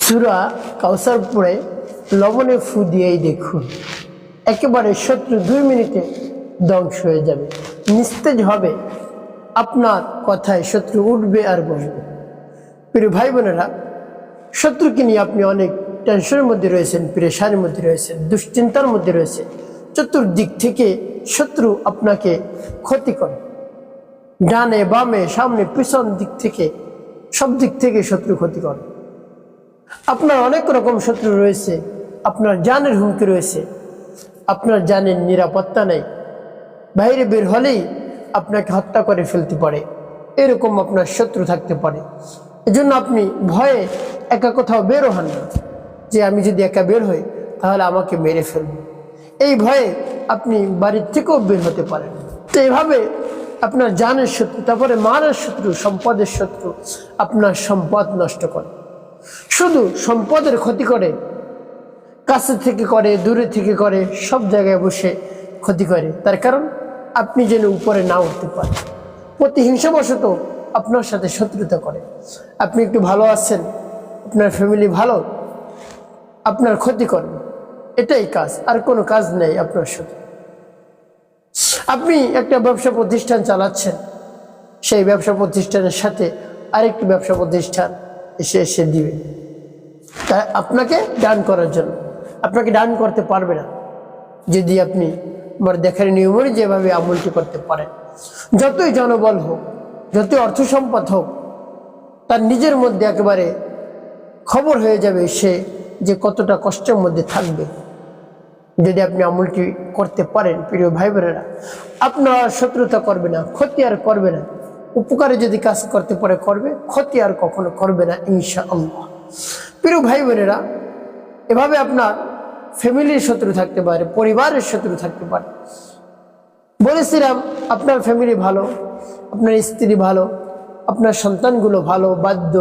সূরা কাউসার পড়ে লবণে ফু দিয়েই দেখুন, একেবারে শত্রু 2 মিনিটে ধ্বংস হয়ে যাবে, নিস্তেজ হবে। আপনার কথায় শত্রু উঠবে আর বসবে। প্রিয় ভাই বোনেরা, শত্রুকে নিয়ে আপনি অনেক টেনশনের মধ্যে রয়েছেন, প্রেশারের মধ্যে রয়েছেন, দুশ্চিন্তার মধ্যে রয়েছেন। চতুর্দিক থেকে শত্রু আপনাকে ক্ষতি করে, ডানে বামে সামনে পিছন দিক থেকে, সব দিক থেকে শত্রু ক্ষতি করে। আপনার অনেক রকম শত্রু রয়েছে, আপনার জানের হুমকি রয়েছে, আপনার জানের নিরাপত্তা নেই। বাইরে বের হলেই আপনাকে হত্যা করে ফেলতে পারে, এরকম আপনার শত্রু থাকতে পারে। এজন্য আপনি ভয়ে একা কোথাও বেরো হন না, যে আমি যদি একা বের হই তাহলে আমাকে মেরে ফেলবে। এই ভয়ে আপনি বাড়ির থেকেও বের হতে পারেন। তো এইভাবে আপনার জানের শত্রু, তারপরে মানের শত্রু, সম্পদের শত্রু আপনার সম্পদ নষ্ট করে, শুধু সম্পদের ক্ষতি করে, কাছে থেকে করে, দূরে থেকে করে, সব জায়গায় বসে ক্ষতি করে। তার কারণ আপনি যেন উপরে না উঠতে পারেন। প্রতিহিংসাবশত আপনার সাথে শত্রুতা করে। আপনি একটু ভালো আছেন, আপনার ফ্যামিলি ভালো, আপনার ক্ষতি করবে, এটাই কাজ, আর কোনো কাজ নেই আপনার সাথে। আপনি একটা ব্যবসা প্রতিষ্ঠান চালাচ্ছেন, সেই ব্যবসা প্রতিষ্ঠানের সাথে আরেকটি ব্যবসা প্রতিষ্ঠান এসে দিবে তা আপনাকে ডান করার জন্য। আপনাকে ডান করতে পারবে না যদি আপনি আমার দেখার নিয়মে যেভাবে আমলটি করতে পারেন। যতই জনবল হোক, যতই অর্থ সম্পদ হোক, তার নিজের মধ্যে একেবারে খবর হয়ে যাবে সে যে কতটা কষ্টের মধ্যে থাকবে যদি আপনি আমলটি করতে পারেন। প্রিয় ভাই বোনেরা, আপনার শত্রুতা করবে না, ক্ষতি আর করবে না। উপকারে যদি কাজ করতে পারে করবে, ক্ষতি আর কখনো করবে না ইনশাআল্লাহ। প্রিয় ভাই বোনেরা, এভাবে আপনার ফ্যামিলির শত্রু থাকতে পারে, পরিবারের শত্রু থাকতে পারে। বলেছিলাম আপনার ফ্যামিলি ভালো, আপনার স্ত্রী ভালো, আপনার সন্তানগুলো ভালো, বাধ্য,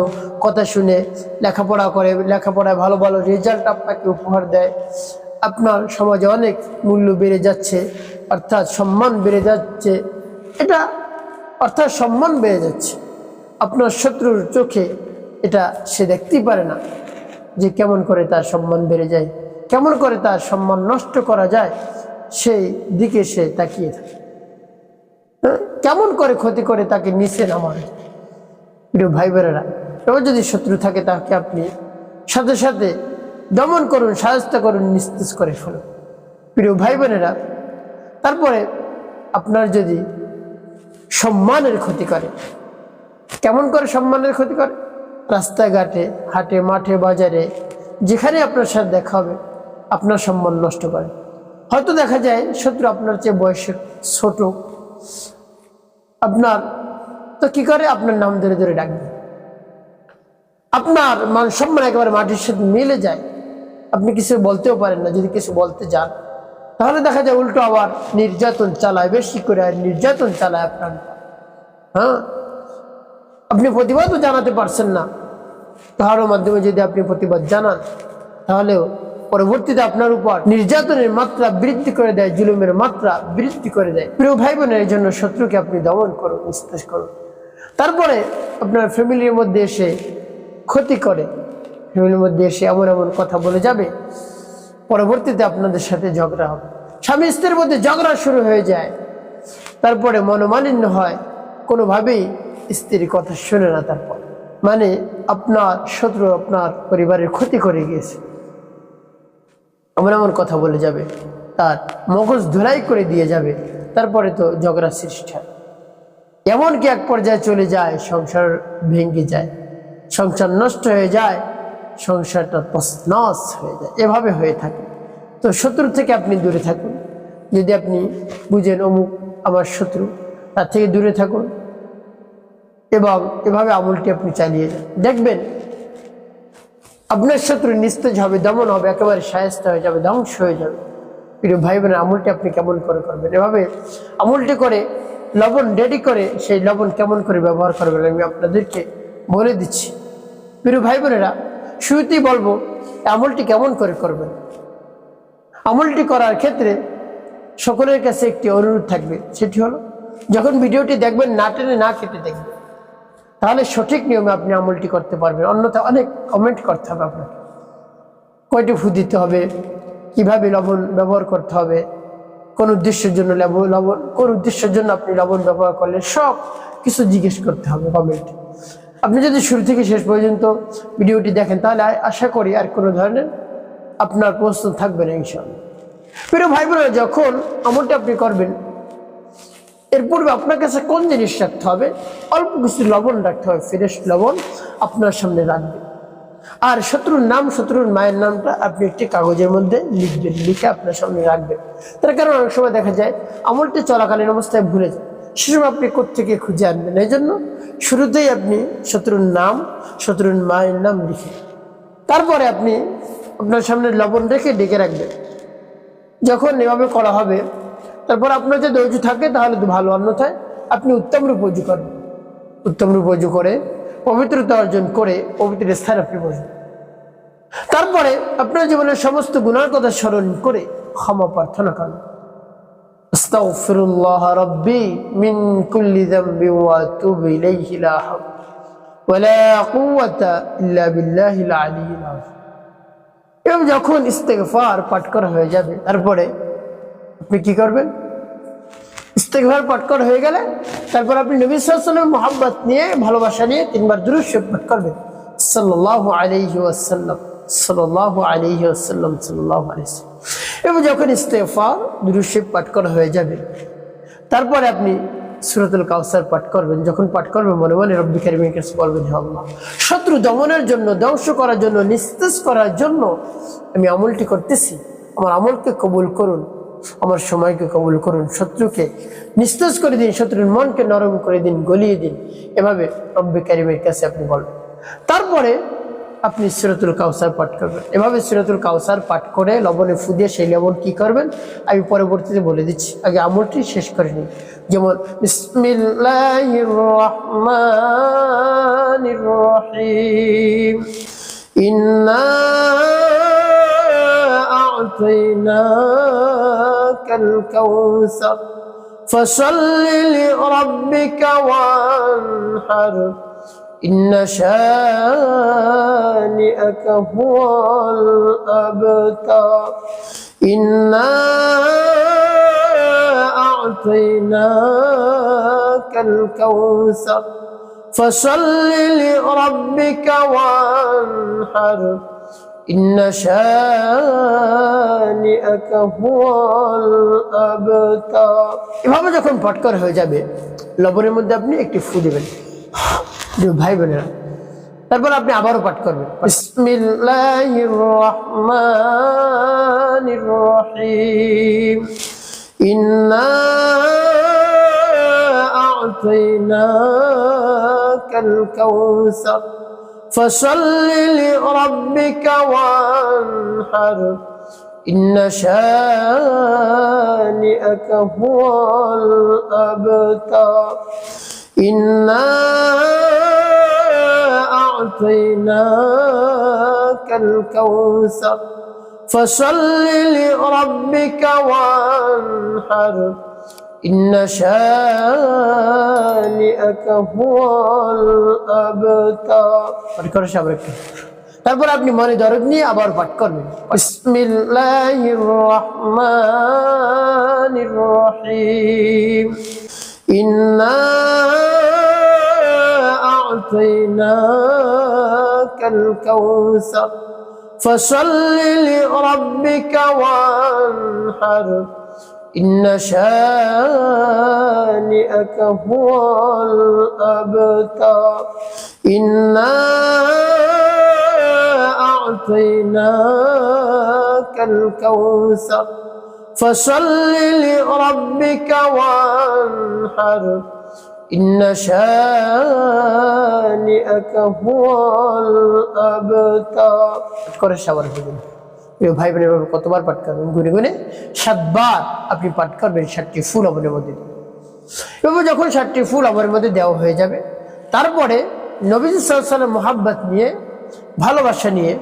কথা শুনে লেখাপড়া করে, লেখাপড়ায় ভালো ভালো রেজাল্ট আপনাকে উপহার দেয়, আপনার সমাজে অনেক মূল্য বেড়ে যাচ্ছে, অর্থাৎ সম্মান বেড়ে যাচ্ছে। এটা অর্থাৎ সম্মান বেড়ে যাচ্ছে। আপনার শত্রুর চোখে এটা সে দেখতেই পারে না যে কেমন করে তার সম্মান বেড়ে যায়, কেমন করে তার সম্মান নষ্ট করা যায়, সেই দিকে সে তাকিয়ে থাকে। কেমন করে ক্ষতি করে তাকে নিচে নামায়। প্রিয় ভাই বোনেরা, এবার যদি শত্রু থাকে তাকে আপনি সাথে সাথে দমন করুন, সাহায্য করুন, নিস্তেজ করে ফেলুন। প্রিয় ভাই বোনেরা, তারপরে আপনার যদি সম্মানের ক্ষতি করে, কেমন করে সম্মানের ক্ষতি করে? রাস্তাঘাটে, হাটে, মাঠে, বাজারে, যেখানে আপনার সাথে দেখা হবে আপনার সম্মান নষ্ট করে। হয়তো দেখা যায় শত্রু আপনার চেয়ে বয়সে ছোট, আপনার তো কি করে আপনার নাম ধরে ধরে ডাকবে, আপনার মান সম্মান একেবারে মাটির সাথে মিলে যায়, আপনি কিছু বলতেও পারেন না। যদি কিছু বলতে যান তাহলে দেখা যায় উল্টো আবার নির্যাতন চালায়, বেশি করে নির্যাতন চালায় আপনার। আপনি প্রতিবাদও জানাতে পারছেন না, তাহার মাধ্যমে যদি আপনি প্রতিবাদ জানান তাহলেও পরবর্তীতে আপনার উপর নির্যাতনের মাত্রা বৃদ্ধি করে দেয়, জুলুমের মাত্রা বৃদ্ধি করে দেয়। প্রিয় ভাই বোনের, এই জন্য শত্রুকে আপনি দমন করুন, নিস্তেজ করুন। তারপরে আপনার ফ্যামিলির মধ্যে এসে ক্ষতি করে, ফ্যামিলির মধ্যে এসে এমন এমন কথা বলে যাবে, পরবর্তীতে আপনাদের সাথে ঝগড়া হবে, স্বামী স্ত্রীর মধ্যে ঝগড়া শুরু হয়ে যায়, তারপরে মনোমালিন্য হয়, কোনোভাবেই স্ত্রীর কথা শুনে না। তারপর মানে আপনার শত্রু আপনার পরিবারের ক্ষতি করে গিয়েছে, এমন এমন কথা বলে যাবে, তার মগজ ধুলাই করে দিয়ে যাবে, তারপরে তো ঝগড়া সৃষ্টি হয়। এমনকি এক পর্যায়ে চলে যায়, সংসার ভেঙে যায়, সংসার নষ্ট হয়ে যায়, সংসারটা তছনছ হয়ে যায়, এভাবে হয়ে থাকে। তো শত্রু থেকে আপনি দূরে থাকুন। যদি আপনি বুঝেন অমুক আমার শত্রু, তার থেকে দূরে থাকুন এবং এভাবে আমলটি আপনি চালিয়ে যান। দেখবেন আপনার শত্রু নিস্তেজ হবে, দমন হবে, একেবারে শায়েস্তা হয়ে যাবে, ধ্বংস হয়ে যাবে। প্রিয় ভাই বোনের, আমলটি আপনি কেমন করে করবেন? এভাবে আমলটি করে লবণ রেডি করে সেই লবণ কেমন করে ব্যবহার করবেন আমি আপনাদেরকে বলে দিচ্ছি। প্রিয় ভাই বোনেরা, শুরুতেই বলবো আমলটি কেমন করে করবেন। আমলটি করার ক্ষেত্রে সকলের কাছে একটি অনুরোধ থাকবে, সেটি হলো যখন ভিডিওটি দেখবেন না টেনে না কেটে দেখবেন, তাহলে সঠিক নিয়মে আপনি আমলটি করতে পারবেন। অন্যথায় অনেক কমেন্ট করতে হবে আপনাকে, কয়টি ফু দিতে হবে, কিভাবে লবণ ব্যবহার করতে হবে, কোন উদ্দেশ্যের জন্য লবণ, কোন উদ্দেশ্যের জন্য আপনি লবণ ব্যবহার করলে, সব কিছু জিজ্ঞেস করতে হবে কমেন্ট। আপনি যদি শুরু থেকে শেষ পর্যন্ত ভিডিওটি দেখেন তাহলে আশা করি আর কোনো ধরনের আপনার প্রশ্ন থাকবে না ইনশাআল্লাহ। প্রিয় ভাই বোনেরা, যখন আমলটি আপনি করবেন এর পূর্বে আপনার কাছে কোন জিনিস রাখতে হবে? অল্প কিছু লবণ রাখতে হবে, ফ্রেশ লবণ আপনার সামনে রাখবেন। আর শত্রুর নাম, শত্রুর মায়ের নামটা আপনি একটি কাগজের মধ্যে লিখবেন, লিখে আপনার সামনে রাখবেন। তার কারণ অনেক সময় দেখা যায় আমলটি চলাকালীন অবস্থায় ভুলে যায়, সে সময় আপনি কোত্থেকে খুঁজে আনবেন। এই জন্য শুরুতেই আপনি শত্রুর নাম, শত্রুর মায়ের নাম লিখে তারপরে আপনি আপনার সামনে লবণ রেখে ডেকে রাখবেন। যখন এভাবে করা হবে তারপর আপনার যদি অজু থাকে তাহলে তো ভালো, অন্যথায় আপনি উত্তম রূপ অজু করবেন। উত্তম রূপ অজু করে পবিত্রতা অর্জন করে পবিত্র স্থানে আপনি বসবেন। তারপরে আপনার জীবনের সমস্ত গুনার কথা স্মরণ করে ক্ষমা প্রার্থনা করেন। আস্তাগফিরুল্লাহ রাব্বি মিন কুল্লি যামবি ওয়া আতুবু ইলাইহি লা হাওলা ওয়া লা কুওয়াতা ইল্লা বিল্লাহিল আলিয়্যিল আযীম। এবং যখন ইস্তেগফার পাঠ করা হয়ে যাবে তারপরে আপনি কি করবেন? ইস্তেগফার পাঠ করা হয়ে গেলে তারপর আপনি নবী সাল্লাল্লাহু আলাইহি ওয়াসাল্লাম মুহাব্বত নিয়ে, ভালোবাসা নিয়ে 3 বার দুরূদ শরীফ পাঠ করবেন। সাল্লাল্লাহু আলাইহি ওয়াসাল্লাম, সাল্লাল্লাহু আলাইহি ওয়াসাল্লাম, সাল্লাল্লাহু আলাইহি ওয়াসাল্লাম। এবং যখন ইস্তেগফার দুরূদ শরীফ পাঠ করা হয়ে যাবে তারপরে আপনি সূরাতুল কাউসার পাঠ করবেন। যখন পাঠ করবেন মনে মনে রব্বি কারীমের কাছে বলবেন, হে আল্লাহ, শত্রু দমনের জন্য, ধ্বংস করার জন্য, নিস্তেজ করার জন্য আমি আমলটি করতেছি, আমার আমলকে কবুল করুন, আমার সময়কে কবুল করুন, শত্রুকে নিস্তেজ করে দিন, শত্রুর মনকে নরম করে দিন, গলিয়ে দিন। এভাবে রব্বি কারীমের কাছে আপনি বলবেন। তারপরে আপনি সূরাতুল কাউসার পাঠ করবেন। এভাবে সূরাতুল কাউসার পাঠ করে লবণে ফু দিয়ে সেই লবণ কি করবেন আমি পরবর্তীতে বলে দিচ্ছি, আগে আমলটি শেষ করে নিন। যেমন বিসমিল্লাহির রহমানির রহিম, ইন্না আ'তাইনাকাল কাউসার ফাসাল্লি লিরাব্বিকা ওয়ানহার ইন্না শানিআকা হুয়াল আবতার, ইন্না আ'তাইনাকাল কাউসার ফাসাল্লি লিরাব্বিকা ওয়ানহার ইন্না শানিআকা হুয়াল আবতার। এভাবে যখন পাঠ করা হয়ে যাবে লবণের মধ্যে আপনি একটি ফু দিবেন ভাই বোনেরা। তারপর আপনি আবারও পাঠ করবেন, বিসমিল্লাহির রহমানির রহিম, ইন্না আ'তাইনাকাল কাউসার ফাসাল্লি লিরাব্বিকা ওয়ানহার ইন্না শানিআকা হুয়াল আবতার, ইন্না আ'তাইনাকাল কাউসার ফাসাল্লি লিরাব্বিকা ওয়ানহার ইন্না শানিআকা হুয়াল আবতার। তারপর আপনি মনে দরদ নিয়ে আবার পাঠ করবেন, বিসমিল্লাহির রহমানির রহিম, ইন্না আ'তাইনাকাল কাউসার ফাসাল্লি লিরাব্বিকা ওয়ানহার ইন্না শানিআকা হুয়াল আবতার, ইন্না আ'তাইনাকাল কাউসার ফাসাল্লি লিরাব্বিকা ওয়ানহার ইন্না শানিআকা হুয়াল আবতার। করে সাবার দিবেন। ভাই বোনের কতবার পাঠ করবেন? গুনে গুনে 7 বার আপনি পাঠ করবেন। 7টি ফুল লবণের মধ্যে এবং যখন 7টি ফুল লবণের মধ্যে দেওয়া হয়ে যাবে তারপরে নবীজি সাল্লাল্লাহু আলাইহি ওয়াসাল্লাম মুহাব্বত নিয়ে, ভালোবাসা নিয়ে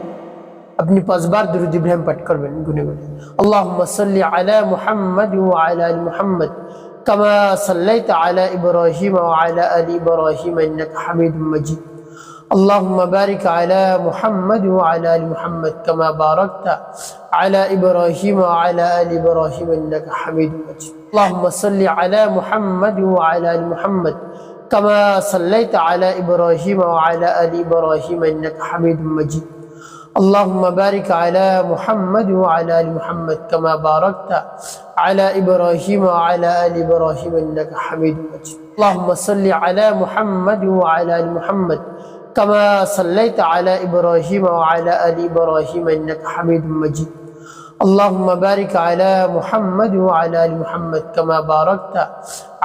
আপনি 5 বার দুরূদ ইব্রাহিম পাঠ করবেন গুনে গুনে। আল্লাহুম্মা সাল্লি আলা মুহাম্মাদ ওয়া আলা আলি মুহাম্মাদ كما صليت على إبراهيم وعلى آل إبراهيم إنك حميد مجيد اللهم بارك على محمد وعلى آل محمد كما باركت على إبراهيم وعلى آل إبراهيم إنك حميد مجيد اللهم صل على محمد وعلى آل محمد كما صليت على إبراهيم وعلى آل إبراهيم إنك حميد مجيد اللهم بارك على محمد وعلى آل محمد كما باركت على إبراهيم وعلى آل إبراهيم إنك حميد مجيد اللهم صل على محمد وعلى آل محمد كما صليت على إبراهيم وعلى آل إبراهيم إنك حميد مجيد اللهم بارك على محمد وعلى آل محمد كما باركت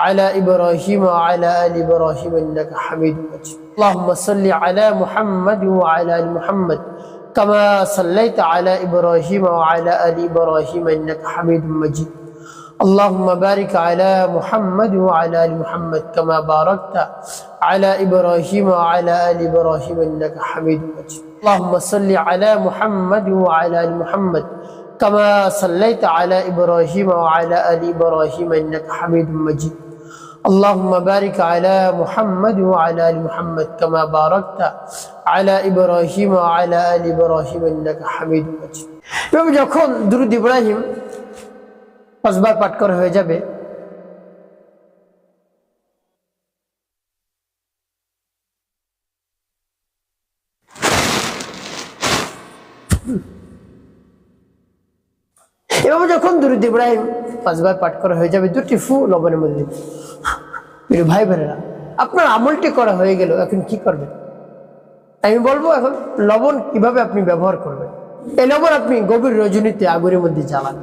على إبراهيم وعلى آل إبراهيم إنك حميد مجيد اللهم صل على محمد وعلى آل محمد كما صليت على إبراهيم وعلى آل إبراهيم إنك حميد مجيد اللهم بارك على محمد وعلى آل محمد كما باركت على إبراهيم وعلى آل إبراهيم إنك حميد مجيد اللهم صل على محمد وعلى آل محمد كما صليت على إبراهيم وعلى آل إبراهيم إنك حميد مجيد اللهم بارك على محمد وعلى آل محمد كما باركت على إبراهيم وعلى آل إبراهيم إنك حميد مجيد এবং যখন দুরূদ ইব্রাহিম 5 বার পাঠ করা হয়ে যাবে এভাবে যখন দুরূদ ইব্রাহিম 5 বার পাঠ করা হয়ে যাবে দুটি ফু লবণের মধ্যে দিন প্রিয় ভাই বোনেরা আপনার আমলটি করা হয়ে গেল এখন কি করবেন আমি বলবো এখন লবণ কিভাবে আপনি ব্যবহার করবেন এই লবণ আপনি গভীর রজনীতে আগুনের মধ্যে জ্বালান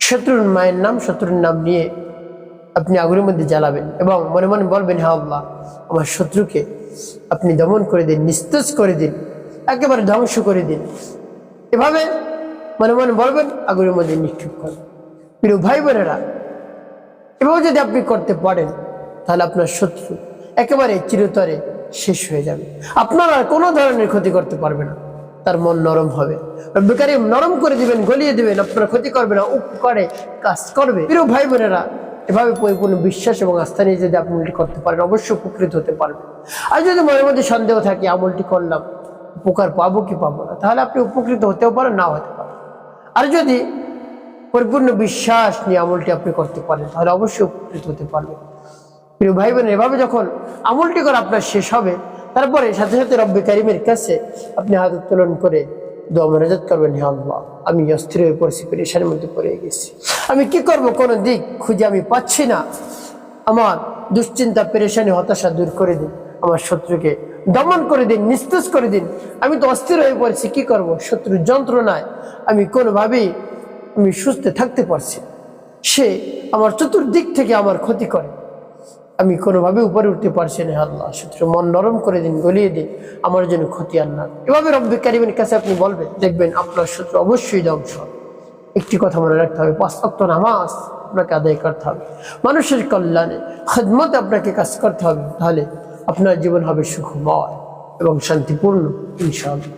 শত্রুর মায়ের নাম শত্রুর নাম নিয়ে আপনি আগুনের মধ্যে জ্বালাবেন এবং মনে মনে বলবেন হে আল্লাহ আমার শত্রুকে আপনি দমন করে দিন নিস্তেজ করে দিন একেবারে ধ্বংস করে দিন এভাবে মনে মনে বলবেন আগুনের মধ্যে নিক্ষেপ করবেন প্রিয় ভাই বোনেরা এভাবে যদি আপনি করতে পারেন তাহলে আপনার শত্রু একেবারে চিরতরে শেষ হয়ে যাবে আপনার আর কোনো ধরনের ক্ষতি করতে পারবে না তার মন নরম হবে রব্বুল কারীম নরম করে দিবেন গলিয়ে দিবেন আপনার ক্ষতি করবে না উপকারে কাজ করবে প্রিয় ভাই বোনেরা এভাবে পরিপূর্ণ বিশ্বাস এবং আস্থা নিয়ে যদি আপনি করতে পারেন অবশ্যই উপকৃত হতে পারবেন আর যদি মনের মধ্যে সন্দেহ থাকে আমলটি করলাম উপকার পাবো কি পাবো না তাহলে আপনি উপকৃত হতেও পারেন নাও হতে পারেন আর যদি পরিপূর্ণ বিশ্বাস নিয়ে আমলটি আপনি করতে পারেন তাহলে অবশ্যই উপকৃত হতে পারবেন প্রিয় ভাই বোন এভাবে যখন আমলটি করা আপনার শেষ হবে তারপরে সাথে সাথে রব্বুল কারীমের কাছে আপনি হাত উত্তোলন করে দোয়া মোনাজাত করবেন হে আল্লাহ আমি অস্থির হয়ে পড়েছি পেরেশানির মধ্যে পড়ে গেছি আমি কি করব কোনো দিক খুঁজে আমি পাচ্ছি না আমার দুশ্চিন্তা পেরেশানি হতাশা দূর করে দিন আমার শত্রুকে দমন করে দিন নিস্তেজ করে দিন আমি তো অস্থির হয়ে পড়েছি কি করব শত্রুর যন্ত্রণায় আমি কোনোভাবেই আমি সুস্থ থাকতে পারছি সে আমার চতুর্দিক থেকে আমার ক্ষতি করে আমি কোনোভাবে উপরে উঠতে পারছি না আল্লাহ শত্রু মন নরম করে দিন গলিয়ে দিন আমার জন্য ক্ষতি আর না এভাবে রব্বুল কারীমের কাছে আপনি বলবেন দেখবেন আপনার শত্রু অবশ্যই ধ্বংস হবে একটি কথা মনে রাখতে হবে 5 ওয়াক্ত নামাজ আপনাকে আদায় করতে হবে মানুষের কল্যাণে খিদমতে আপনাকে কাজ করতে হবে তাহলে আপনার জীবন হবে সুখময় এবং শান্তিপূর্ণ ইনশাআল্লাহ